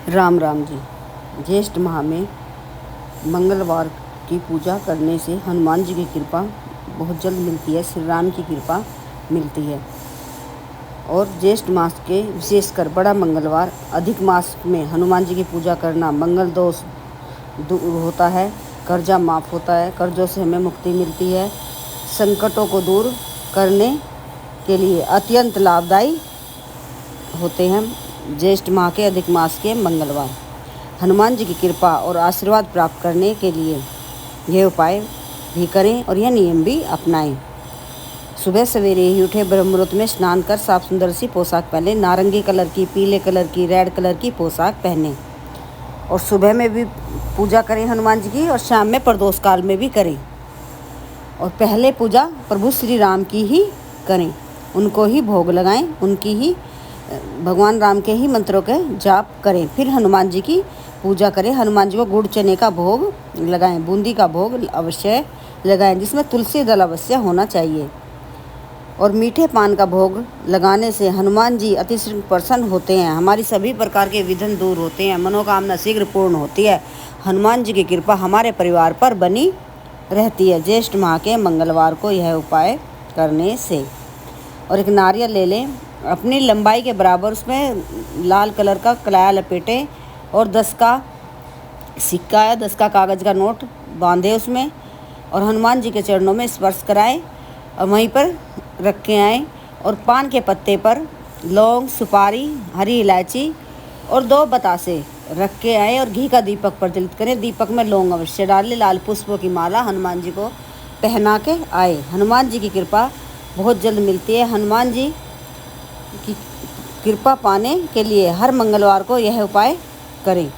राम राम जी। ज्येष्ठ माह में मंगलवार की पूजा करने से हनुमान जी की कृपा बहुत जल्द मिलती है, श्री राम की कृपा मिलती है। और ज्येष्ठ मास के विशेषकर बड़ा मंगलवार अधिक मास में हनुमान जी की पूजा करना मंगल दोष दूर होता है, कर्जा माफ़ होता है, कर्जों से हमें मुक्ति मिलती है, संकटों को दूर करने के लिए अत्यंत लाभदायी होते हैं ज्येष्ठ माह के अधिक मास के मंगलवार। हनुमान जी की कृपा और आशीर्वाद प्राप्त करने के लिए यह उपाय भी करें और यह नियम भी अपनाएं। सुबह सवेरे ही उठे, ब्रह्म मुहूर्त में स्नान कर साफ सुंदर सी पोशाक पहने, नारंगी कलर की, पीले कलर की, रेड कलर की पोशाक पहने और सुबह में भी पूजा करें हनुमान जी की और शाम में प्रदोष काल में भी करें। और पहले पूजा प्रभु श्री राम की ही करें, उनको ही भोग लगाएं, उनकी ही भगवान राम के ही मंत्रों के जाप करें। फिर हनुमान जी की पूजा करें। हनुमान जी को गुड़ चने का भोग लगाएं, बूंदी का भोग अवश्य लगाएं, जिसमें तुलसी दल अवश्य होना चाहिए। और मीठे पान का भोग लगाने से हनुमान जी अतिशीघ्र प्रसन्न होते हैं, हमारी सभी प्रकार के विघ्न दूर होते हैं, मनोकामना शीघ्र पूर्ण होती है। हनुमान जी की कृपा हमारे परिवार पर बनी रहती है ज्येष्ठ माह के मंगलवार को यह उपाय करने से। और एक नारियल ले लें, अपनी लंबाई के बराबर उसमें लाल कलर का कलाया लपेटें और 10 का सिक्का या 10 का कागज़ का नोट बांधे उसमें और हनुमान जी के चरणों में स्पर्श कराएं और वहीं पर रख के आएँ। और पान के पत्ते पर लौंग, सुपारी, हरी इलायची और 2 बतासे रख के आए और घी का दीपक प्रज्वलित करें। दीपक में लौंग अवश्य डालें, लाल पुष्पों की माला हनुमान जी को पहना के आए। हनुमान जी की कृपा बहुत जल्द मिलती है। हनुमान जी की कृपा पाने के लिए हर मंगलवार को यह उपाय करें,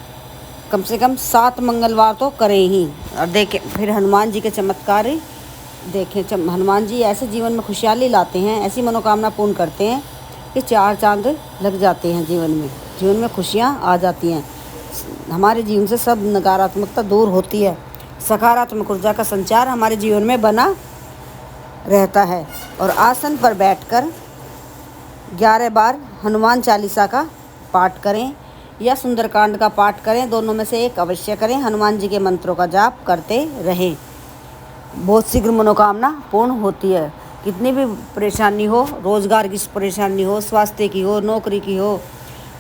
कम से कम 7 मंगलवार तो करें ही। और देखें फिर हनुमान जी के चमत्कार देखें। हनुमान जी ऐसे जीवन में खुशहाली लाते हैं, ऐसी मनोकामना पूर्ण करते हैं कि 4 चांद लग जाते हैं जीवन में खुशियाँ आ जाती हैं। हमारे जीवन से सब नकारात्मकता दूर होती है, सकारात्मक ऊर्जा का संचार हमारे जीवन में बना रहता है। और आसन पर बैठकर 11 बार हनुमान चालीसा का पाठ करें या सुंदरकांड का पाठ करें, दोनों में से एक अवश्य करें। हनुमान जी के मंत्रों का जाप करते रहें, बहुत शीघ्र मनोकामना पूर्ण होती है। कितनी भी परेशानी हो, रोजगार की परेशानी हो, स्वास्थ्य की हो, नौकरी की हो,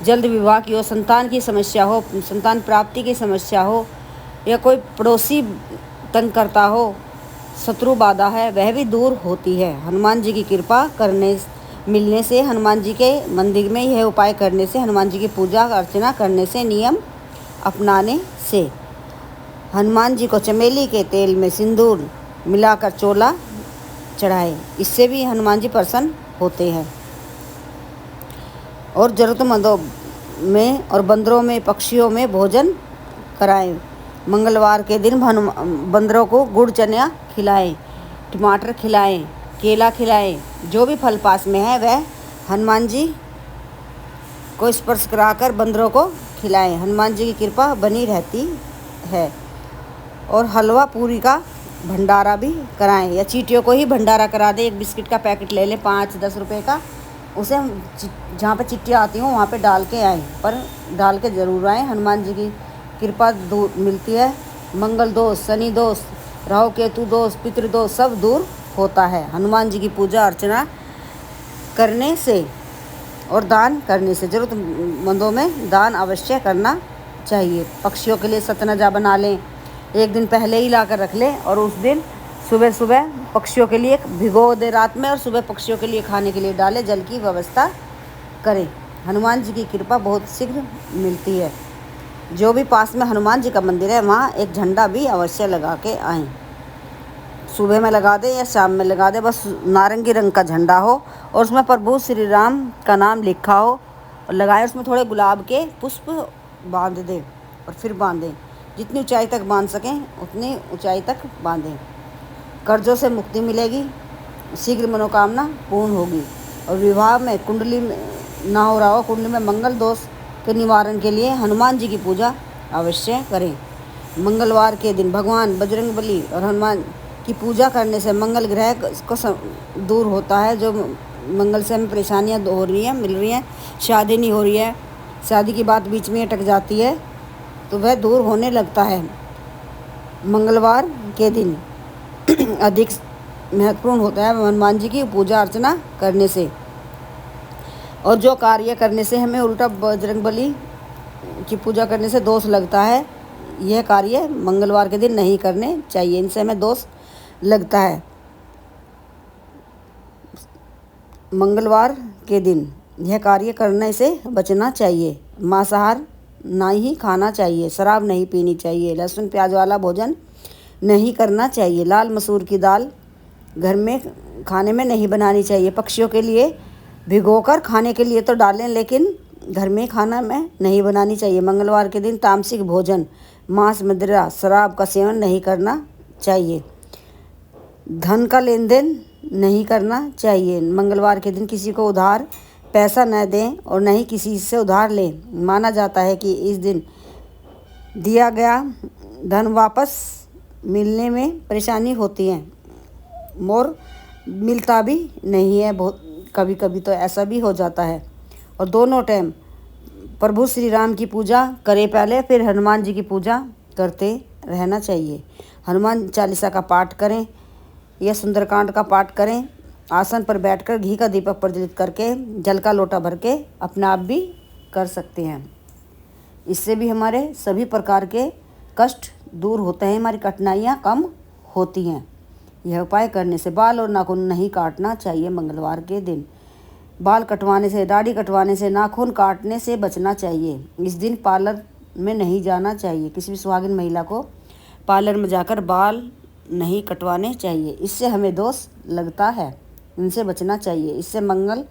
जल्द विवाह की हो, संतान की समस्या हो, संतान प्राप्ति की समस्या हो, या कोई पड़ोसी तंग करता हो, शत्रु बाधा है, वह भी दूर होती है हनुमान जी की कृपा मिलने से। हनुमान जी के मंदिर में यह उपाय करने से, हनुमान जी की पूजा अर्चना करने से, नियम अपनाने से। हनुमान जी को चमेली के तेल में सिंदूर मिलाकर चोला चढ़ाए, इससे भी हनुमान जी प्रसन्न होते हैं। और ज़रूरतमंदों में और बंदरों में, पक्षियों में भोजन कराएं। मंगलवार के दिन बंदरों को गुड़ चना खिलाएं, टमाटर खिलाएं, केला खिलाएं, जो भी फल पास में है वह हनुमान जी को स्पर्श कराकर बंदरों को खिलाएं। हनुमान जी की कृपा बनी रहती है। और हलवा पूरी का भंडारा भी कराएं या चींटियों को ही भंडारा करा दें। एक बिस्किट का पैकेट ले लें 5-10 रुपये का, उसे हम जहाँ पे चिट्ठियाँ आती हों वहाँ पे डाल के आएँ, पर डाल के ज़रूर आएँ। हनुमान जी की कृपा दूर मिलती है। मंगल दोष, शनि दोष, राहु केतु दोष, पितृदोष सब दूर होता है हनुमान जी की पूजा अर्चना करने से और दान करने से। ज़रूरतमंदों में दान अवश्य करना चाहिए। पक्षियों के लिए सतनजा बना लें, एक दिन पहले ही ला कर रख लें और उस दिन सुबह सुबह पक्षियों के लिए भिगो दे रात में और सुबह पक्षियों के लिए खाने के लिए डालें, जल की व्यवस्था करें। हनुमान जी की कृपा बहुत शीघ्र मिलती है। जो भी पास में हनुमान जी का मंदिर है वहाँ एक झंडा भी अवश्य लगा के आएँ, सुबह में लगा दें या शाम में लगा दें, बस नारंगी रंग का झंडा हो और उसमें प्रभु श्री राम का नाम लिखा हो और लगाएं। उसमें थोड़े गुलाब के पुष्प बांध दें और फिर बांधें, जितनी ऊंचाई तक बांध सकें उतनी ऊंचाई तक बांधें। कर्जों से मुक्ति मिलेगी, शीघ्र मनोकामना पूर्ण होगी। और विवाह में कुंडली ना हो रहा हो, कुंडली में मंगल दोष के निवारण के लिए हनुमान जी की पूजा अवश्य करें। मंगलवार के दिन भगवान बजरंगबली और हनुमान की पूजा करने से मंगल ग्रह को दूर होता है। जो मंगल से हमें परेशानियाँ हो रही हैं, मिल रही हैं, शादी नहीं हो रही है, शादी की बात बीच में अटक जाती है तो वह दूर होने लगता है। मंगलवार के दिन अधिक महत्वपूर्ण होता है हनुमान जी की पूजा अर्चना करने से, और जो कार्य करने से हमें उल्टा बजरंगबली की पूजा करने से दोष लगता है, यह कार्य मंगलवार के दिन नहीं करने चाहिए, इनसे हमें दोष लगता है। मंगलवार के दिन यह कार्य करने से बचना चाहिए। मांसाहार ना ही खाना चाहिए, शराब नहीं पीनी चाहिए, लहसुन प्याज वाला भोजन नहीं करना चाहिए, लाल मसूर की दाल घर में खाने में नहीं बनानी चाहिए। पक्षियों के लिए भिगोकर खाने के लिए तो डालें, लेकिन घर में खाना में नहीं बनानी चाहिए। मंगलवार के दिन तामसिक भोजन, मांस, मदिरा, शराब का सेवन नहीं करना चाहिए। धन का लेन देन नहीं करना चाहिए। मंगलवार के दिन किसी को उधार पैसा न दें और न ही किसी से उधार लें। माना जाता है कि इस दिन दिया गया धन वापस मिलने में परेशानी होती है और मिलता भी नहीं है, बहुत कभी कभी तो ऐसा भी हो जाता है। और दोनों टाइम प्रभु श्री राम की पूजा करें पहले, फिर हनुमान जी की पूजा करते रहना चाहिए। हनुमान चालीसा का पाठ करें या सुंदरकांड का पाठ करें। आसन पर बैठकर घी का दीपक प्रज्वलित करके जल का लोटा भर के अपने आप भी कर सकते हैं। इससे भी हमारे सभी प्रकार के कष्ट दूर होते हैं, हमारी कठिनाइयाँ कम होती हैं। यह उपाय करने से बाल और नाखून नहीं काटना चाहिए। मंगलवार के दिन बाल कटवाने से, दाढ़ी कटवाने से, नाखून काटने से बचना चाहिए। इस दिन पार्लर में नहीं जाना चाहिए। किसी भी सुहागिन महिला को पार्लर में जाकर बाल नहीं कटवाने चाहिए, इससे हमें दोष लगता है, इनसे बचना चाहिए। इससे मंगल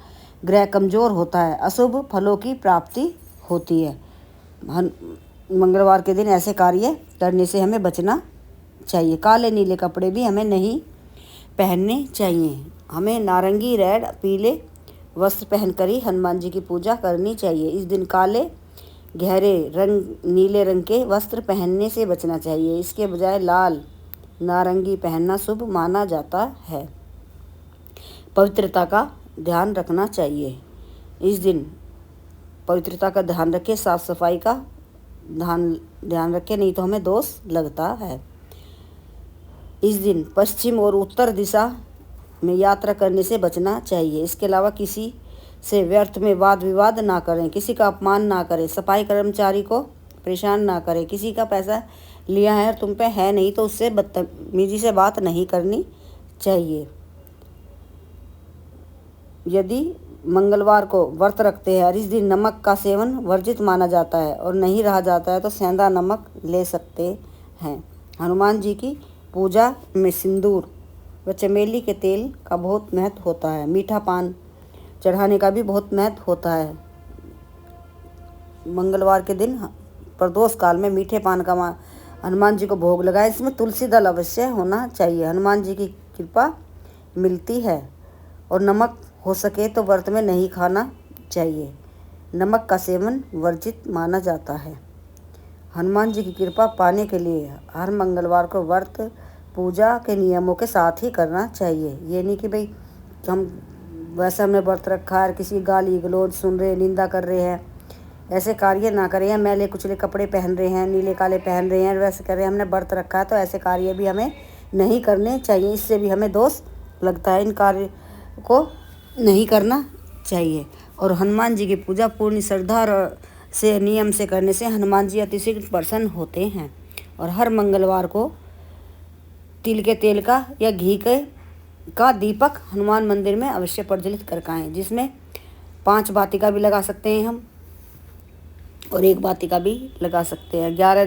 ग्रह कमज़ोर होता है, अशुभ फलों की प्राप्ति होती है। मंगलवार के दिन ऐसे कार्य करने से हमें बचना चाहिए। काले नीले कपड़े भी हमें नहीं पहनने चाहिए। हमें नारंगी, रेड, पीले वस्त्र पहनकर ही हनुमान जी की पूजा करनी चाहिए। इस दिन काले, गहरे रंग, नीले रंग के वस्त्र पहनने से बचना चाहिए। इसके बजाय लाल, नारंगी पहनना शुभ माना जाता है। पवित्रता का ध्यान रखना चाहिए। इस दिन पवित्रता का ध्यान रखें, साफ सफाई का ध्यान रखें, नहीं तो हमें दोष लगता है। इस दिन पश्चिम और उत्तर दिशा में यात्रा करने से बचना चाहिए। इसके अलावा किसी से व्यर्थ में वाद विवाद ना करें, किसी का अपमान ना करें, सफाई कर्मचारी को परेशान ना करें। किसी का पैसा लिया है और तुम पे है नहीं तो उससे बदतमीजी से बात नहीं करनी चाहिए। यदि मंगलवार को व्रत रखते हैं और इस दिन नमक का सेवन वर्जित माना जाता है और नहीं रहा जाता है तो सेंधा नमक ले सकते हैं। हनुमान जी की पूजा में सिंदूर व चमेली के तेल का बहुत महत्व होता है। मीठा पान चढ़ाने का भी बहुत महत्व होता है। मंगलवार के दिन प्रदोष काल में मीठे पान का हनुमान जी को भोग लगाए। इसमें तुलसी दल अवश्य होना चाहिए। हनुमान जी की कृपा मिलती है। और नमक हो सके तो व्रत में नहीं खाना चाहिए। नमक का सेवन वर्जित माना जाता है। हनुमान जी की कृपा पाने के लिए हर मंगलवार को व्रत पूजा के नियमों के साथ ही करना चाहिए। ये नहीं कि भाई हम वैसे हमने व्रत रखा है, किसी गाली गलौज सुन रहे, निंदा कर रहे हैं, ऐसे कार्य ना करें। मैले कुचले कपड़े पहन रहे हैं, नीले काले पहन रहे हैं, वैसे कर रहे हैं, हमने व्रत रखा है तो ऐसे कार्य भी हमें नहीं करने चाहिए। इससे भी हमें दोष लगता है। इन कार्य को नहीं करना चाहिए। और हनुमान जी की पूजा पूर्ण श्रद्धा से नियम से करने से हनुमान जी अतिशीघ्र प्रसन्न होते हैं। और हर मंगलवार को तिल के तेल का या घी का दीपक हनुमान मंदिर में अवश्य प्रज्वलित करवाएं, जिसमें 5 बातिका भी लगा सकते हैं हम और 1 बातिका भी लगा सकते हैं। 11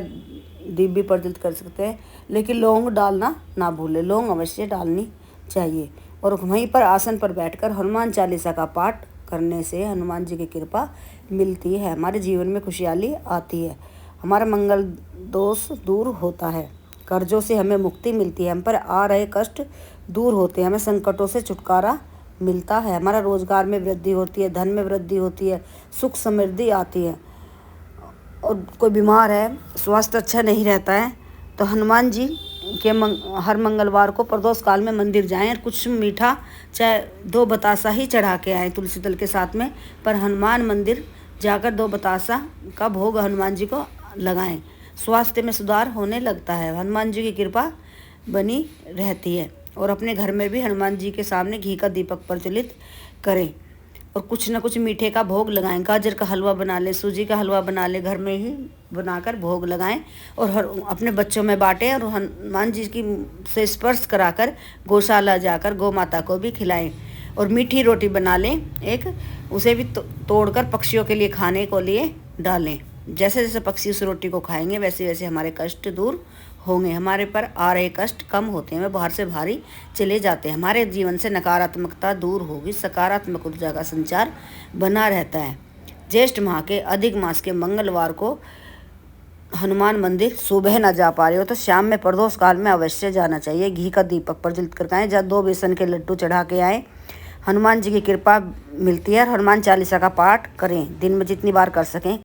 दीप भी प्रज्वलित कर सकते हैं, लेकिन लौंग डालना ना भूलें। लौंग अवश्य डालनी चाहिए। और वहीं पर आसन पर बैठकर हनुमान चालीसा का पाठ करने से हनुमान जी की कृपा मिलती है। हमारे जीवन में खुशहाली आती है। हमारा मंगल दोष दूर होता है। कर्जों से हमें मुक्ति मिलती है। हम पर आ रहे कष्ट दूर होते हैं। हमें संकटों से छुटकारा मिलता है। हमारा रोजगार में वृद्धि होती है, धन में वृद्धि होती है, सुख समृद्धि आती है। और कोई बीमार है, स्वास्थ्य अच्छा नहीं रहता है तो हनुमान जी के हर मंगलवार को प्रदोष काल में मंदिर जाएं और कुछ मीठा चाहे 2 बतासा ही चढ़ा के आएँ तुलसी दल के साथ में, पर हनुमान मंदिर जाकर 2 बतासा का भोग हनुमान जी को लगाएं। स्वास्थ्य में सुधार होने लगता है। हनुमान जी की कृपा बनी रहती है। और अपने घर में भी हनुमान जी के सामने घी का दीपक प्रज्वलित करें और कुछ न कुछ मीठे का भोग लगाएं। गाजर का हलवा बना लें, सूजी का हलवा बना लें, घर में ही बनाकर भोग लगाएं और अपने बच्चों में बांटें और हनुमान जी की से स्पर्श कराकर गौशाला जाकर गौ माता को भी खिलाएं। और मीठी रोटी बना लें एक, उसे भी तोड़कर पक्षियों के लिए खाने को लिए डालें। जैसे जैसे पक्षी उस रोटी को खाएंगे वैसे वैसे हमारे कष्ट दूर होंगे, हमारे पर आ रहे कष्ट कम होते हैं, वे बाहर से भारी चले जाते हैं, हमारे जीवन से नकारात्मकता दूर होगी, सकारात्मक ऊर्जा का संचार बना रहता है। ज्येष्ठ माह के अधिक मास के मंगलवार को हनुमान मंदिर सुबह ना जा पा रहे हो तो शाम में प्रदोष काल में अवश्य जाना चाहिए। घी का दीपक प्रज्वलित करके आएँ, जहाँ 2 बेसन के लड्डू चढ़ा के आएँ। हनुमान जी की कृपा मिलती है और हनुमान चालीसा का पाठ करें, दिन में जितनी बार कर सकें।